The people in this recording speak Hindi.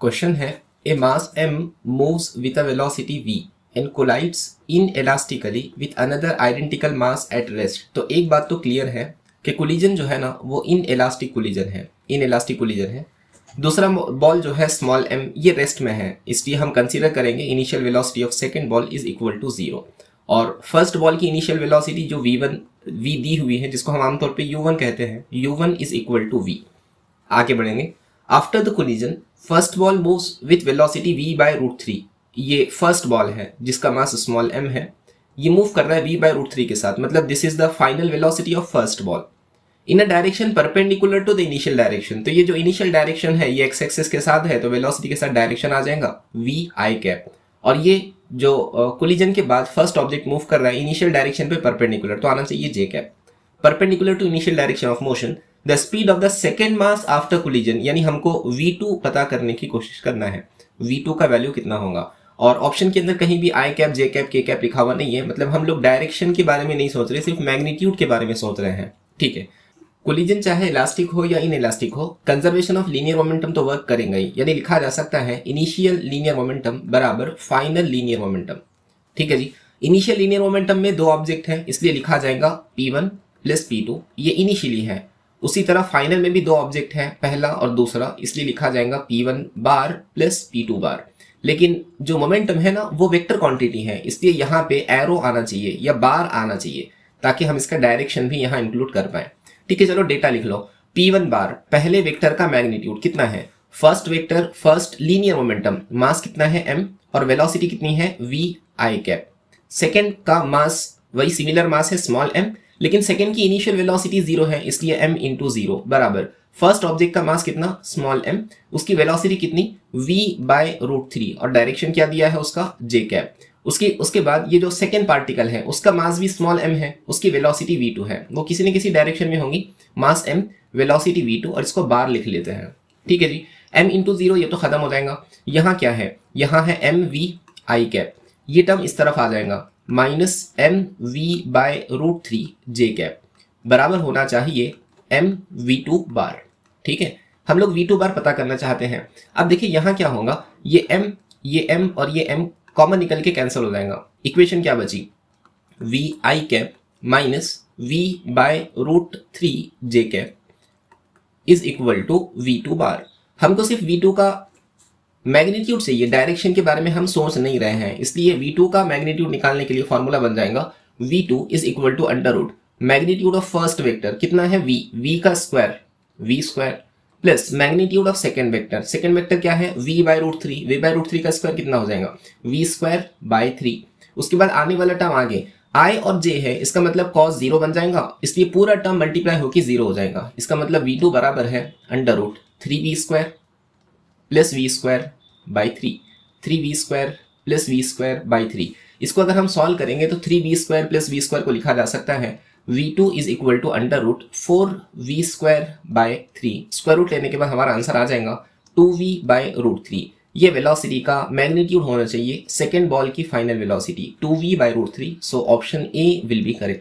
क्वेश्चन है ए मास m moves with a velocity v and collides inelastically with another identical mass at rest। तो एक बात तो क्लियर है कि कोलिजन जो है ना वो इनएलास्टिक कोलिजन है। दूसरा बॉल जो है स्मॉल m ये रेस्ट में है, इसलिए हम कंसीडर करेंगे initial velocity of second ball is equal to 0 और फर्स्ट बॉल की इनिशियल वेलोसिटी जो v दी हुई है जिसको हम आमतौर पे u1 कहते हैं, u1 is equal to v। आगे बढ़ेंगे। After the collision first ball moves with velocity v by root 3। ये फर्स्ट बॉल है जिसका मास स्मॉल m है, ये मूव कर रहा है v बाय रूट 3 के साथ, मतलब this is the final velocity of first ball in a direction perpendicular to the initial direction. तो ये जो इनिशियल डायरेक्शन है ये एक्स एक्सिस के साथ है, तो वेलोसिटी के साथ डायरेक्शन आ जाएगा v i कैप। और ये जो कोलिजन के बाद फर्स्ट ऑब्जेक्ट मूव कर रहा है इनिशियल डायरेक्शन पे परपेंडिकुलर, तो आना चाहिए j cap. Perpendicular to initial direction of motion the speed of the second mass after collision, यानी हमको v2 पता करने की कोशिश करना है, v2 का वैल्यू कितना होगा। और ऑप्शन के अंदर कहीं भी आई कैप जे कैप के कैप लिखा हुआ नहीं है, मतलब हम लोग डायरेक्शन के बारे में नहीं सोच रहे, सिर्फ मैग्नीट्यूड के बारे में सोच रहे हैं। ठीक है, कोलिजन चाहे इलास्टिक हो या इनइलास्टिक हो, कंजर्वेशन ऑफ लीनियर मोमेंटम तो वर्क करेंगे ही, यानी लिखा जा सकता है इनिशियल लीनियर मोमेंटम बराबर फाइनल लीनियर मोमेंटम। ठीक है जी, इनिशियल लीनियर मोमेंटम में दो ऑब्जेक्ट है इसलिए लिखा जाएगा p1 प्लस p2, ये इनिशियली है। उसी तरह फाइनल में भी दो ऑब्जेक्ट है, पहला और दूसरा, इसलिए लिखा जाएगा p1 बार प्लस p2 बार। लेकिन जो मोमेंटम है ना वो वेक्टर क्वांटिटी है, इसलिए यहाँ पे एरो आना चाहिए या बार आना चाहिए ताकि हम इसका डायरेक्शन भी यहाँ इंक्लूड कर पाए। ठीक है, चलो डेटा लिख लो। p1 बार पहले वेक्टर का मैग्नीट्यूड कितना है, first vector first linear momentum, mass कितना है m और वेलोसिटी कितनी है v i कैप। सेकेंड का मास वही सिमिलर मास है स्मॉल m, लेकिन सेकेंड की इनिशियल वेलोसिटी 0 है इसलिए m इंटू 0 बराबर फर्स्ट ऑब्जेक्ट का मास कितना स्मॉल m, उसकी वेलोसिटी कितनी v बाय रूट 3 और डायरेक्शन क्या दिया है उसका j कैप। उसके बाद ये जो सेकेंड पार्टिकल है उसका मास भी स्मॉल m है, उसकी वेलोसिटी v2 है, वो किसी न किसी डायरेक्शन में होंगी, मास m वेलोसिटी v2 और इसको बार लिख लेते हैं। ठीक है जी, m इंटू 0 ये तो खत्म हो जाएगा। यहाँ क्या है, यहाँ है m v i कैप, ये टर्म इस तरफ आ जाएगा minus m v by root 3 j cap बराबर होना चाहिए m v2 बार। ठीक है, हम लोग v2 बार पता करना चाहते हैं। अब देखिए यहाँ क्या होगा, ये m और ये m कॉमन निकल के कैंसिल हो जाएगा। इक्वेशन क्या बची, v i cap minus v by root 3 j cap is equal to v2 bar. हमको सिर्फ v2 का मैग्नीट्यूड चाहिए, डायरेक्शन के बारे में हम सोच नहीं रहे हैं, इसलिए v2 का मैग्नीट्यूड निकालने के लिए फॉर्मूला बन जाएगा v2 is equal to under root magnitude of first vector कितना है v का square v square plus magnitude of second vector क्या है v बाय रूट 3 का स्क्वायर कितना हो जाएगा v स्क्वायर बाय 3। उसके बाद आने वाला टर्म आगे i और j है, इसका मतलब cos 0 बन जाएगा, इसलिए पूरा टर्म मल्टीप्लाई होकर 0 हो जाएगा। इसका मतलब v2 बराबर है under root 3v square plus v square by 3v square plus v square by 3। इसको अगर हम सॉल्व करेंगे तो 3v square plus v square को लिखा जा सकता है v2 is equal to under root 4v square by 3। Square root लेने के बाद हमारा आंसर आ जाएगा 2v बाय रूट 3। ये वेलोसिटी का मैग्नीट्यूड होना चाहिए सेकेंड बॉल की final velocity 2v by root 3। So option A will be correct.